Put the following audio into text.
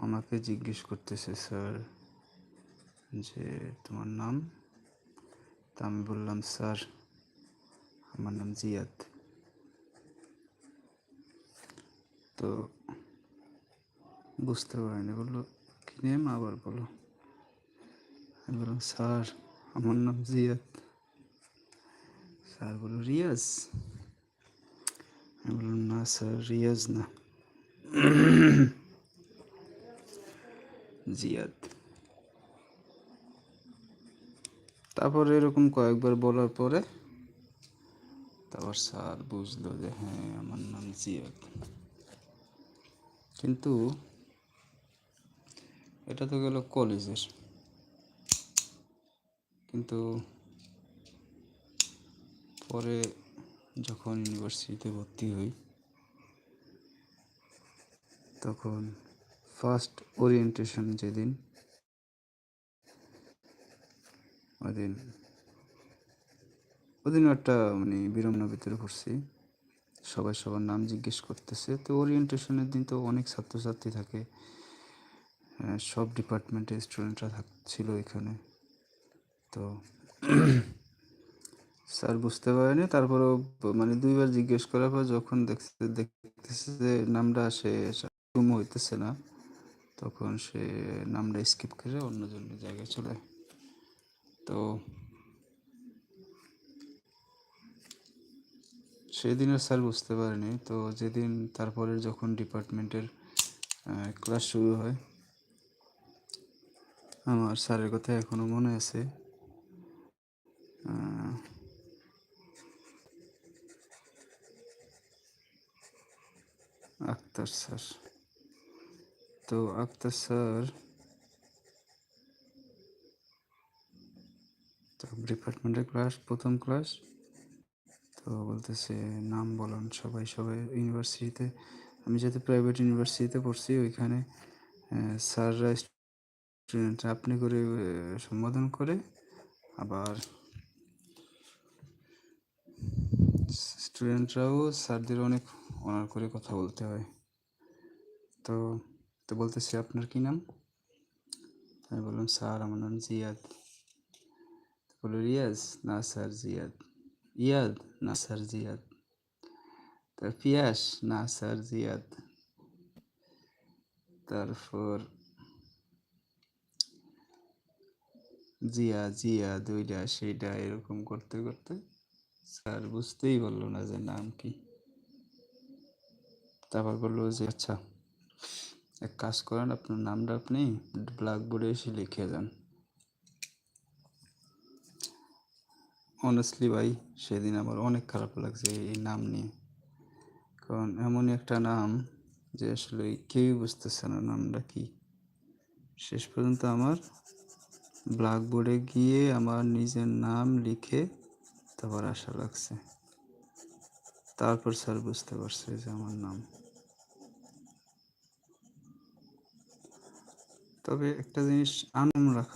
আমাকে জিজ্ঞেস করতেছে স্যার যে তোমার নাম। তা আমি বললাম স্যার আমার নাম জিয়াদ। তো বুঝতে পারিনি, বললো কি নেম আবার বলো। আমি বললাম স্যার আমার নাম জিয়াদ। স্যার বললো রিয়াজ। আমি বললাম না স্যার রিয়াজ না, জিয়াদ। তারপরে এরকম কয়েকবার বলার পরে তারপর স্যার বুঝলো যে হ্যাঁ আমার নাম জিয়াদ। কিন্তু এটা তো গেল কলেজের, কিন্তু পরে যখন ইউনিভার্সিটিতে ভর্তি হই তখন ফার্স্ট ওরিয়েন্টেশন যেদিন, ওদিনও একটা মানে বিড়ম্বনার ভিতরে পড়ছি। সবাই সবার নাম জিজ্ঞেস করতেছে। তো ওরিয়েন্টেশনের দিন তো অনেক ছাত্রছাত্রী থাকে, সব ডিপার্টমেন্টের স্টুডেন্টরা ছিল এখানে। তো স্যার বুঝতে পারেনি, তারপরেও মানে দুইবার জিজ্ঞেস করার পর যখন দেখতেছে যে নামটা সে হইতেছে না, তখন সে নামটা স্কিপ করে অন্যজনের জায়গায় চলে। তো সেদিন আর স্যার বুঝতে পারেনি। তো যেদিন তারপরে যখন ডিপার্টমেন্টের ক্লাস শুরু হয়, আমার স্যারের কথা এখনো মনে আছে। আক্তার স্যার। তো আক্তার স্যার তো ডিপার্টমেন্টের ক্লাস, প্রথম ক্লাস। তো বলতেছে নাম বলুন সবাই সবাই। ইউনিভার্সিটিতে আমি যেহেতু প্রাইভেট ইউনিভার্সিটিতে পড়ছি, ওইখানে স্যাররা স্টুডেন্টরা আপনি করে সম্বোধন করে, আবার স্টুডেন্টরাও স্যারদের অনেক অনার করে কথা বলতে হয়। তো তো বলতেছে আপনার কি নাম? আমি বললাম স্যার আমার নাম জিয়াদ। বললো রিয়াজ? না স্যার জিয়াদ। ইয়াদ? না স্যার জিয়াদ। তার পিয়াস? না স্যার জিয়াদ। তারপর জিয়া জিয়া দুইটা সেইটা এরকম করতে করতে স্যার বুঝতেই পারলো না যে নাম কি। তারপর বললো যে আচ্ছা এক কাজ করেন, আপনার নামটা আপনি ব্ল্যাকবোর্ডে এসে লিখে যান। অনেস্টলি ভাই সেদিন আমার অনেক খারাপ লাগছে এই নাম নিয়ে, কারণ এমনই একটা নাম যে আসলে কেউই বুঝতেছে না নামটা কি। শেষ পর্যন্ত আমার ব্ল্যাকবোর্ডে গিয়ে আমার নিজের নাম লিখে তারপর আশা লাগছে। তারপর স্যার বুঝতে পারছে যে আমার নাম। তবে একটা জিনিস আনন্দ রাখা